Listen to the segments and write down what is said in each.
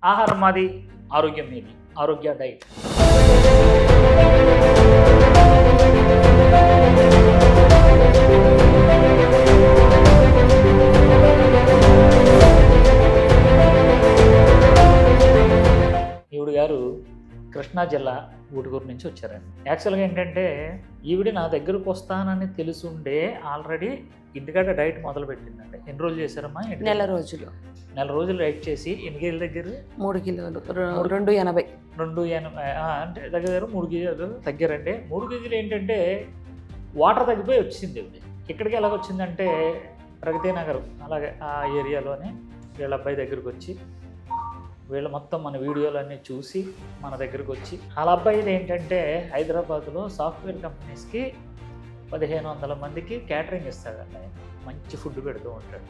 ఆహారం మాది, ఆరోగ్యం మీది. ఆరోగ్య డైట్. ఈవిడ గారు కృష్ణా జిల్లా ఊటుకూరు నుంచి వచ్చారండి. యాక్చువల్గా ఏంటంటే ఈవిడ నా దగ్గరకు వస్తానని తెలుసుండే ఆల్రెడీ ఇంటికాడ డైట్ మొదలు పెట్టిందండి. ఎన్ని రోజులు చేశారమ్మా? నెల రోజులు. నెల రోజులు డైట్ చేసి ఎన్ని కేజీల దగ్గర? 3 కిలోలు, 280. 280 అంటే దగ్గర 3 కేజీలు తగ్గారంటే 3 కేజీలు ఏంటంటే వాటర్ తగ్గిపోయి వచ్చింది ఇవి. ఇక్కడికి ఎలాగ వచ్చిందంటే ప్రగతి నగర్ అలాగే ఆ ఏరియాలోనే వీళ్ళ అబ్బాయి దగ్గరకు వచ్చి వీళ్ళు మొత్తం మన వీడియోలన్నీ చూసి మన దగ్గరకు వచ్చి వాళ్ళ అబ్బాయిది ఏంటంటే హైదరాబాద్లో సాఫ్ట్వేర్ కంపెనీస్కి 1500 మందికి క్యాటరింగ్ ఇస్తాడండి. ఆయన మంచి ఫుడ్ పెడుతూ ఉంటాడు.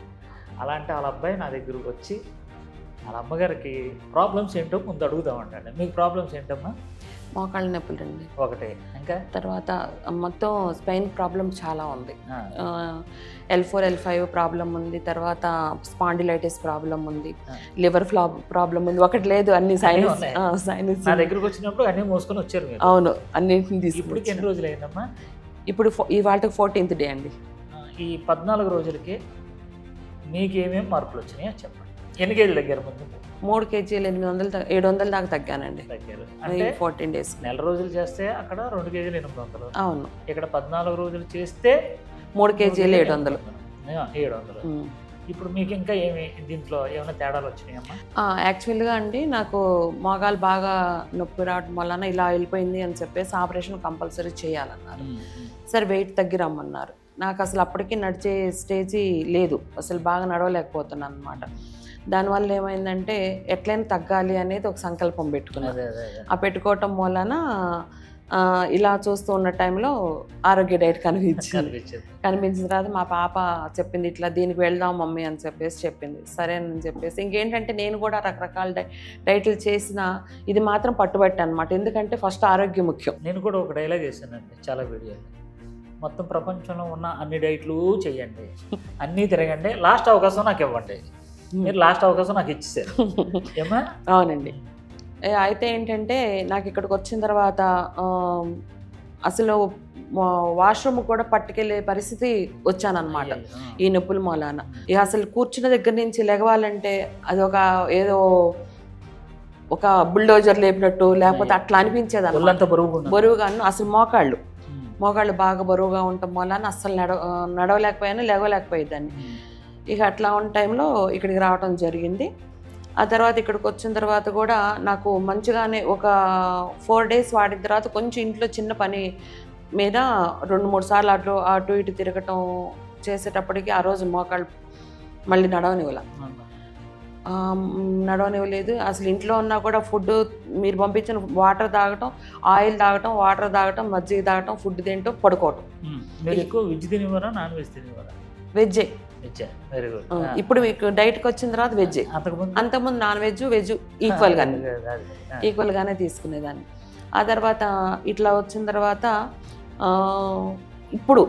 అలాంటి వాళ్ళ అబ్బాయి నా దగ్గరకు వచ్చి వాళ్ళ అమ్మగారికి ప్రాబ్లమ్స్ ఏంటో ముందు అడుగుదామంటాడు. మీకు ప్రాబ్లమ్స్ ఏంటమ్మా? మోకాళ్ళ నొప్పులు అండి ఒకటే. ఇంకా తర్వాత మొత్తం స్పైన్ ప్రాబ్లం చాలా ఉంది. L4 L5 ప్రాబ్లం ఉంది. తర్వాత స్పాండిలైటిస్ ప్రాబ్లం ఉంది. లివర్ ప్రాబ్లం ఉంది. ఒకటి లేదు, అన్ని సైనస్. నా దగ్గరకు వచ్చినప్పుడు అన్నీ మోసుకొని వచ్చారు మీరు? అవును, అన్నింటిని తీసుకు. ఇప్పుడు ఎన్ని రోజులు అయిందమ్మా? ఇప్పుడు ఇవాళ 14th డే అండి. ఈ 14 రోజులకి మీకేమేమి మార్పులు వచ్చినాయో చెప్పండి. ఎన్ని కేజీలు తగ్గారు? ముందు 3 కేజీలు 700 దాకా తగ్గానండి. తగ్గారు 14 days. నెల రోజులు చేస్తే అక్కడ 2 కేజీలు 800. అవును. ఇక్కడ 14 రోజులు చేస్తే 3 కేజీలు 700. ఇప్పుడు మీకు ఇంకా ఏమి దీంట్లో ఏమైనా తేడాలు వచ్చినాయమ్మా? యాక్చువల్గా అండి నాకు మోకాలు బాగా నొప్పి రావడం వలన ఇలా వెళ్ళిపోయింది అని చెప్పేసి ఆపరేషన్ కంపల్సరీ చేయాలన్నారు. సరే వెయిట్ తగ్గి రమ్మన్నారు. నాకు అసలు అప్పటికి నడిచే స్టేజీ లేదు, అసలు బాగా నడవలేకపోతున్నాను అనమాట. దానివల్ల ఏమైందంటే ఎట్లయినా తగ్గాలి అనేది ఒక సంకల్పం పెట్టుకున్నాను. ఆ పెట్టుకోవటం వలన ఇలా చూస్తూ ఉన్న టైంలో ఆరోగ్య డైట్ కనిపించిన తర్వాత మా పాప చెప్పింది, ఇట్లా దీనికి వెళ్దాం మమ్మీ అని చెప్పేసి చెప్పింది. సరే అని చెప్పేసి ఇంకేంటంటే నేను కూడా రకరకాల డైట్లు చేసిన ఇది మాత్రం పట్టుబట్టి అనమాట. ఎందుకంటే ఫస్ట్ ఆరోగ్యం ముఖ్యం. నేను కూడా ఒక డైలాగ్ వేసానండి చాలా వీడియోలు. మొత్తం ప్రపంచంలో ఉన్న అన్ని డైట్లు చేయండి, అన్నీ తిరగండి, లాస్ట్ అవకాశం నాకు ఇవ్వండి. మీరు లాస్ట్ అవకాశం నాకు ఇచ్చేసారు ఏమా? అవునండి. అయితే ఏంటంటే నాకు ఇక్కడికి వచ్చిన తర్వాత అసలు వాష్రూమ్ కూడా పట్టుకెళ్ళే పరిస్థితి వచ్చానన్నమాట ఈ నొప్పుల మూలాన. ఇక అసలు కూర్చున్న దగ్గర నుంచి లెగవాలంటే అది ఏదో ఒక బుల్డోజర్ లేపినట్టు లేకపోతే అట్లా అనిపించేది అన్నమాట. బరువుగాను అసలు మోకాళ్ళు బాగా బరువుగా ఉండటం వలన అస్సలు నడవలేకపోయాను, లేవలేకపోయేదాన్ని. ఇక అట్లా ఉన్న టైంలో ఇక్కడికి రావడం జరిగింది. ఆ తర్వాత ఇక్కడికి వచ్చిన తర్వాత కూడా నాకు మంచిగానే ఒక 4 days వాడిన తర్వాత కొంచెం ఇంట్లో చిన్న పని మీద 2-3 సార్లు అటు ఇటు తిరగటం చేసేటప్పటికి ఆ రోజు మోకాళ్ళు మళ్ళీ నడవనివ్వలేదు. అసలు ఇంట్లో ఉన్నా కూడా ఫుడ్ మీరు పంపించిన వాటర్ తాగటం, ఆయిల్ తాగటం, వాటర్ తాగటం, మజ్జిగ తాగటం, ఫుడ్ తింటూ పడుకోవటం. వెజ్జే. ఇప్పుడు మీకు డైట్కి వచ్చిన తర్వాత వెజ్జే. అంతకుముందు నాన్ వెజ్ ఈక్వల్గానే తీసుకునేదాన్ని. ఆ తర్వాత ఇట్లా వచ్చిన తర్వాత ఇప్పుడు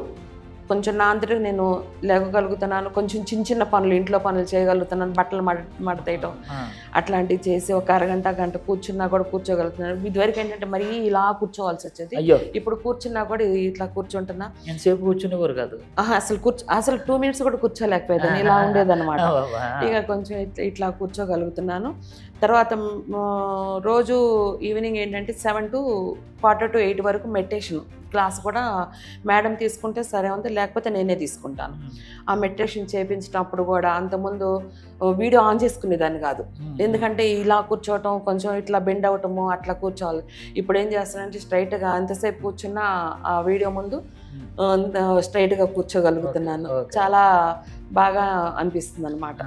కొంచెం నా అంతటా నేను లేవగలుగుతున్నాను. కొంచెం చిన్న పనులు, ఇంట్లో పనులు చేయగలుగుతున్నాను. బట్టలు మడతేయటం అట్లాంటివి చేసి ఒక గంట కూర్చున్నా కూడా కూర్చోగలుగుతున్నాను. ఇదివరకు ఏంటంటే మరీ ఇలా కూర్చోవాల్సి వచ్చేది. ఇప్పుడు కూర్చున్నా కూడా ఇట్లా కూర్చుంటున్నా. ఎంతసేపు కూర్చునేవారు కాదు అసలు 2 minutes కూడా కూర్చోలేకపోయేదాన్ని, ఇలా ఉండేదన్నమాట. ఇక కొంచెం ఇట్లా కూర్చోగలుగుతున్నాను. తర్వాత రోజు ఈవినింగ్ ఏంటంటే 7 to 7:45 వరకు మెడిటేషన్ క్లాస్ కూడా మేడం తీసుకుంటే సరే ఉంది, లేకపోతే నేనే తీసుకుంటాను. ఆ మెడిటేషన్ చేయించినప్పుడు కూడా అంతకుముందు వీడియో ఆన్ చేసుకునేదాన్ని కాదు. ఎందుకంటే ఇలా కూర్చోవటం, కొంచెం ఇట్లా బెండ్ అవటము, అట్లా కూర్చోవాలి. ఇప్పుడు ఏం చేస్తానంటే స్ట్రైట్గా ఎంతసేపు కూర్చున్నా ఆ వీడియో ముందు స్ట్రైట్గా కూర్చోగలుగుతున్నాను. చాలా బాగా అనిపిస్తుంది అన్నమాట.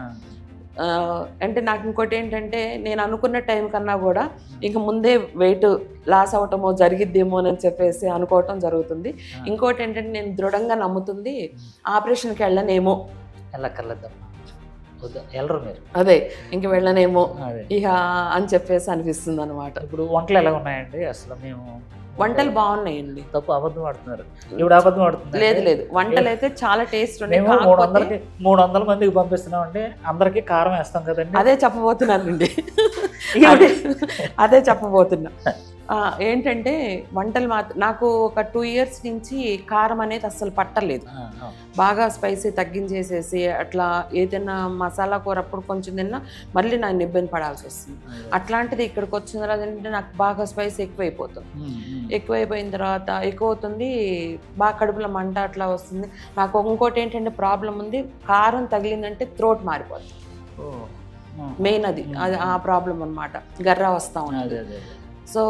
అంటే నాకు ఇంకోటి ఏంటంటే నేను అనుకున్న టైం కన్నా కూడా ఇంక ముందే వెయిట్ లాస్ అవటమో జరిగిద్దేమో అని చెప్పేసి అనుకోవటం జరుగుతుంది. ఇంకోటి ఏంటంటే నేను దృఢంగా నమ్ముతుంది ఆపరేషన్కి వెళ్ళనేమో, అదే ఇంక వెళ్ళనేమో ఇక అని చెప్పేసి అనిపిస్తుంది అనమాట. ఇప్పుడు వంటలు ఎలా ఉన్నాయండి? అసలు మేము వంటలు బాగున్నాయండి. తప్పు అబద్ధం ఆడుతున్నారు. ఇప్పుడు అబద్ధం ఆడుతున్నారు. లేదు లేదు, వంటలు అయితే చాలా టేస్ట్ ఉన్నాయి. మేము 300 మందికి పంపిస్తున్నాం అంటే అందరికి కారం వేస్తాం కదండి. అదే చెప్పబోతున్నానండి. అదే చెప్పబోతున్నా. ఏంటంటే వంటలు నాకు ఒక 2 years నుంచి కారం అనేది అస్సలు పట్టలేదు. బాగా స్పైసీ తగ్గించేసేసి అట్లా ఏదైనా మసాలా కూర అప్పుడు కొంచెం తిన్నా మళ్ళీ నాకు ఇబ్బంది పడాల్సి వస్తుంది. అట్లాంటిది ఇక్కడికి వచ్చిన తర్వాత ఏంటంటే నాకు బాగా స్పైసీ ఎక్కువైపోతుంది. ఎక్కువైపోయిన తర్వాత ఎక్కువ అవుతుంది, బాగా కడుపులో మంట అట్లా వస్తుంది. నాకు ఇంకోటి ఏంటంటే ప్రాబ్లం ఉంది, కారం తగిలిందంటే థ్రోట్ మారిపోతుంది. మెయిన్ అది ఆ ప్రాబ్లం అనమాట, గర్రా వస్తూ ఉంటుంది. సో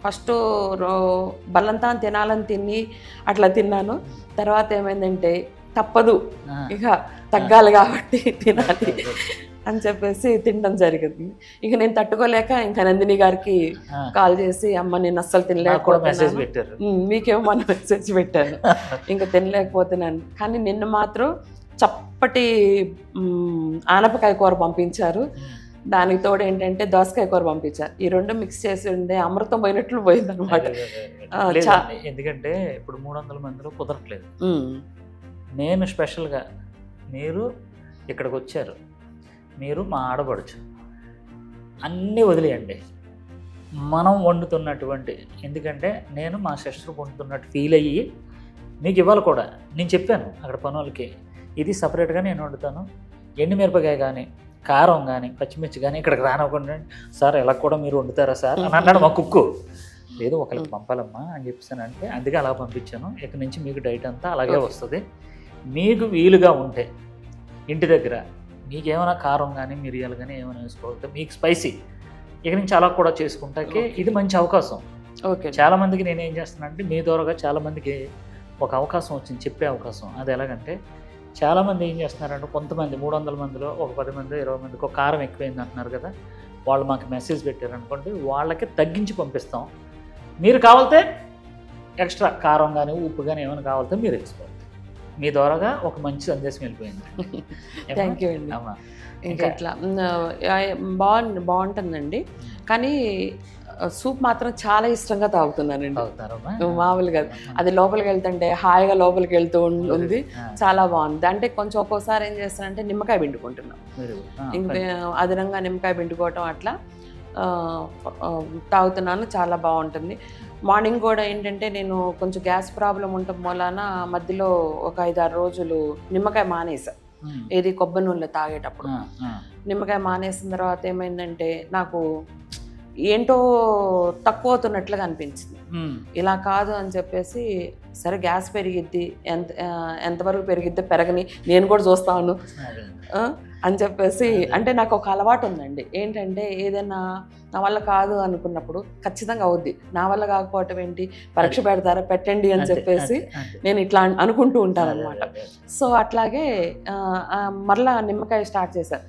ఫస్ట్ బలంతా తినాలని తిని అట్లా తిన్నాను. తర్వాత ఏమైందంటే తప్పదు, ఇక తగ్గాలి కాబట్టి తినాలి అని చెప్పేసి తినడం జరిగింది. ఇక నేను తట్టుకోలేక ఇంకా నందిని గారికి కాల్ చేసి, అమ్మ నేను అస్సలు తినలేకపోతున్నాను, మీకేమో మన మెసేజ్ పెట్టాను, ఇంకా తినలేకపోతున్నాను. కానీ నిన్న మాత్రం చప్పటి ఆనపకాయ కూర పంపించారు, దానికి తోడు ఏంటంటే దోసకాయ కూర పంపించారు. ఈ రెండు మిక్స్ చేసి ఉండే అమృతం పోయినట్లు పోయింది అనమాట. ఎందుకంటే ఇప్పుడు 300 మందిలో కుదరట్లేదు. నేను స్పెషల్గా మీరు ఇక్కడికి వచ్చారు, మీరు మా ఆడపడుచు, అన్నీ వదిలేయండి, మనం వండుతున్నటువంటి, ఎందుకంటే నేను మా సిస్టర్ వండుతున్నట్టు ఫీల్ అయ్యి మీకు ఇవ్వాలి కూడా. నేను చెప్పాను అక్కడ పనులకి, ఇది సపరేట్గా నేను వండుతాను, ఎండుమిరపకాయ కానీ కారం కానీ పచ్చిమిర్చి కానీ ఇక్కడికి రానివ్వకుండా, సార్ ఎలా కూడా మీరు వండుతారా సార్ అని అన్నాడు మా కుక్కు. లేదు ఒకరికి పంపాలమ్మా అని చెప్పానంటే అందుకే అలా పంపించాను. ఇక్కడి నుంచి మీకు డైట్ అంతా అలాగే వస్తుంది. మీకు వీలుగా ఉంటే ఇంటి దగ్గర మీకు ఏమైనా కారం కానీ మిరియాలు కానీ ఏమైనా వేసుకోవాలి, మీకు స్పైసీ ఇక నుంచి అలా కూడా చేసుకుంటాకే ఇది మంచి అవకాశం. ఓకే, చాలామందికి నేను ఏం చేస్తానంటే మీ ద్వారాగా చాలామందికి ఒక అవకాశం వచ్చింది, చెప్పే అవకాశం. అది ఎలాగంటే చాలామంది ఏం చేస్తున్నారంటే కొంతమంది 300 మందిలో ఒక 10 మంది 20 మందికి ఒక కారం ఎక్కువైంది అంటున్నారు కదా, వాళ్ళు మాకు మెసేజ్ పెట్టారనుకోండి, వాళ్ళకి తగ్గించి పంపిస్తాం. మీరు కావాలితే ఎక్స్ట్రా కారం కానీ ఉప్పు కానీ ఏమైనా కావాలితే మీరు వేసుకోవాలి. మీ ద్వారాగా ఒక మంచి సందేశం వెళ్ళిపోయింది. థ్యాంక్ యూ అండి. ఇంకా ఇట్లా బాగుంటుందండి. కానీ సూప్ మాత్రం చాలా ఇష్టంగా తాగుతున్నానండి, మామూలుగా. అది లోపలికి వెళ్తుంటే హాయిగా లోపలికి వెళ్తూ ఉంది, చాలా బాగుంది. అంటే కొంచెం ఒక్కోసారి ఏం చేస్తానంటే నిమ్మకాయ పిండుకుంటున్నాం, ఇంకా అదనంగా నిమ్మకాయ పిండుకోవటం అట్లా తాగుతున్నాను, చాలా బాగుంటుంది. మార్నింగ్ కూడా ఏంటంటే నేను కొంచెం గ్యాస్ ప్రాబ్లం ఉండటం మూలాన మధ్యలో ఒక 5-6 రోజులు నిమ్మకాయ మానేసా, ఏది కొబ్బరి నూనెలో తాగేటప్పుడు. నిమ్మకాయ మానేసిన తర్వాత ఏమైందంటే నాకు ఏంటో తక్కువ అవుతున్నట్లుగా అనిపించింది. ఇలా కాదు అని చెప్పేసి, సరే గ్యాస్ పెరిగిద్ది, ఎంతవరకు పెరిగిద్దో పెరగని, నేను కూడా చూస్తాను అని చెప్పేసి. అంటే నాకు ఒక అలవాటు ఉందండి, ఏంటంటే ఏదైనా నా వల్ల కాదు అనుకున్నప్పుడు ఖచ్చితంగా అవుద్ది. నా వల్ల కాకపోవటం ఏంటి, పరీక్ష పెడతారా, పెట్టండి అని చెప్పేసి నేను ఇట్లా అనుకుంటూ ఉంటాను అనమాట. సో అట్లాగే మరలా నిమ్మకాయ స్టార్ట్ చేశాను.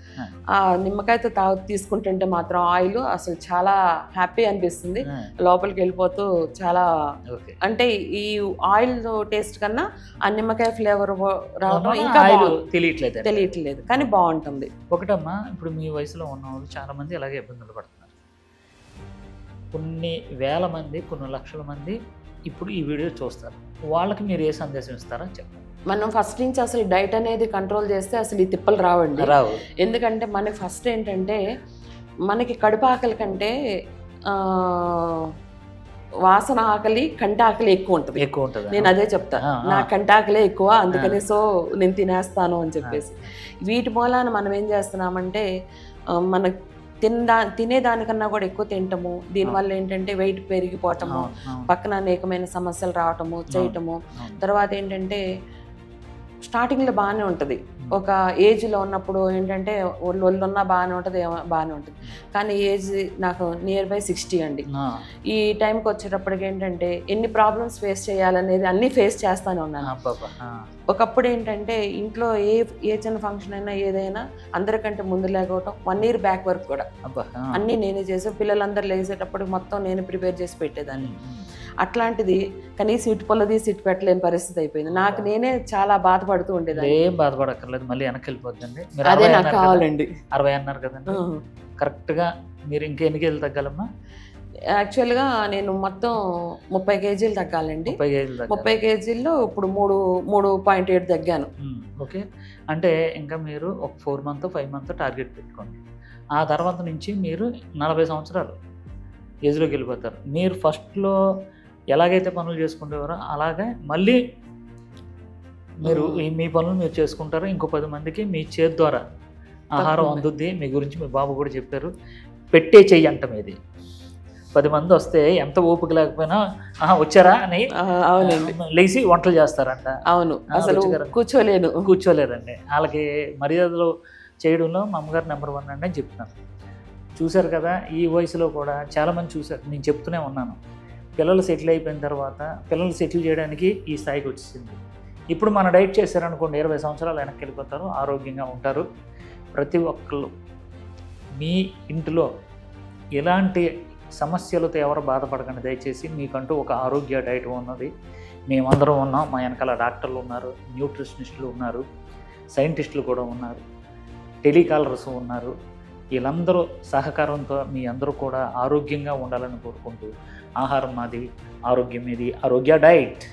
ఆ నిమ్మకాయతో తీసుకుంటుంటే మాత్రం ఆయిల్ అసలు చాలా హ్యాపీ అనిపిస్తుంది, లోపలికి వెళ్ళిపోతూ చాలా. అంటే ఈ ఆయిల్ టేస్ట్ కన్నా ఆ నిమ్మకాయ ఫ్లేవర్ రావడం ఇంకా తెలియట్లేదు, కానీ బాగుంటుంది. ఒకటమ్మా, ఇప్పుడు మీ వయసులో ఉన్నవాళ్ళు చాలా మంది అలాగే ఇబ్బందులు పడుతున్నారు. కొన్ని వేల మంది, కొన్ని లక్షల మంది ఇప్పుడు ఈ వీడియో చూస్తారు. వాళ్ళకి మీరు ఏ సందేశం ఇస్తారో చెప్పండి. మనం ఫస్ట్ నుంచి అసలు డైట్ అనేది కంట్రోల్ చేస్తే అసలు ఈ తిప్పలు రావండి. ఎందుకంటే మనకి ఫస్ట్ ఏంటంటే మనకి కడుపు ఆకలి కంటే వాసన ఆకలి, కంటి ఆకలి ఎక్కువ ఉంటుంది. నేను అదే చెప్తా, నా కంటి ఆకలే ఎక్కువ, అందుకని సో నేను తినేస్తాను అని చెప్పేసి. వీటి మూలాన మనం ఏం చేస్తున్నామంటే మన తినేదానికన్నా కూడా ఎక్కువ తింటాము. దీనివల్ల ఏంటంటే వెయిట్ పెరిగిపోవటము, పక్కన అనేకమైన సమస్యలు రావటము చేయటము. తర్వాత ఏంటంటే స్టార్టింగ్లో బాగానే ఉంటుంది, ఒక ఏజ్లో ఉన్నప్పుడు ఏంటంటే ఒళ్ళున్నా బాగానే ఉంటుంది. కానీ ఏజ్ నాకు నియర్ బై 60 అండి. ఈ టైంకి వచ్చేటప్పటికి ఏంటంటే ఎన్ని ప్రాబ్లమ్స్ ఫేస్ చేయాలనేది అన్నీ ఫేస్ చేస్తానే ఉన్నాను. ఒకప్పుడు ఏంటంటే ఇంట్లో ఏ చిన్న ఫంక్షన్ అయినా ఏదైనా అందరికంటే ముందు లేకపోవటం, 1 year బ్యాక్ వరకు కూడా అన్నీ నేనే చేసే, పిల్లలందరూ లేసేటప్పుడు మొత్తం నేను ప్రిపేర్ చేసి పెట్టేదాన్ని. అట్లాంటిది కనీసం ఇటు పొలది ఇటు పెట్టలేని పరిస్థితి అయిపోయింది. నాకు నేనే చాలా బాధపడుతూ ఉండేదాన్ని. ఏం బాధపడక్కర్లేదు, మళ్ళీ వెనక్కి వెళ్ళిపోద్దండి. అదే నాకు కావాలండి. 60 అన్నారు కదండి, కరెక్ట్గా మీరు ఇంకెన్ని కేజీలు తగ్గాలమ్మా? యాక్చువల్గా నేను మొత్తం 30 కేజీలు తగ్గాలండి. 30 కేజీలు 30 కేజీల్లో ఇప్పుడు 3.7 తగ్గాను. ఓకే. అంటే ఇంకా మీరు ఒక 4 మంత్ 5 మంత్ టార్గెట్ పెట్టుకోండి. ఆ తర్వాత నుంచి మీరు 40 సంవత్సరాలు ఏజ్లోకి వెళ్ళిపోతారు. మీరు ఫస్ట్లో ఎలాగైతే పనులు చేసుకుంటేవారో అలాగే మళ్ళీ మీరు మీ పనులు మీరు చేసుకుంటారు. ఇంకో 10 మందికి మీ చేతి ద్వారా ఆహారం అందుద్ది. మీ గురించి మీ బాబు కూడా చెప్పారు, పెట్టే చెయ్యి అంటాం. ఇది 10 మంది వస్తే ఎంత ఓపిక లేకపోయినా వచ్చారా అని లేచి వంటలు చేస్తారంట. అవును, అసలు కూర్చోలేరండి. వాళ్ళకి మర్యాదలు చేయడంలో మా అమ్మగారు నెంబర్ 1 అండి అని చెప్తున్నాను. చూశారు కదా, ఈ వయసులో కూడా చాలామంది చూశారు. నేను చెప్తూనే ఉన్నాను, పిల్లలు సెటిల్ అయిపోయిన తర్వాత పిల్లలు సెటిల్ చేయడానికి ఈ స్థాయికి వచ్చింది. ఇప్పుడు మన డైట్ చేశారనుకోండి 20 సంవత్సరాలు వెనక్కి వెళ్ళిపోతారు, ఆరోగ్యంగా ఉంటారు. ప్రతి ఒక్కళ్ళు మీ ఇంట్లో ఎలాంటి సమస్యలతో ఎవరు బాధపడకండి. దయచేసి మీకంటూ ఒక ఆరోగ్య డైట్ ఉన్నది. మేమందరం ఉన్నాం, మా వెనకాల డాక్టర్లు ఉన్నారు, న్యూట్రిషనిస్టులు ఉన్నారు, సైంటిస్టులు కూడా ఉన్నారు, టెలికాలర్స్ ఉన్నారు. వీళ్ళందరూ సహకారంతో మీ అందరూ కూడా ఆరోగ్యంగా ఉండాలని కోరుకుంటూ, ఆహారం మాది, ఆరోగ్యం మీది, ఆరోగ్య డైట్.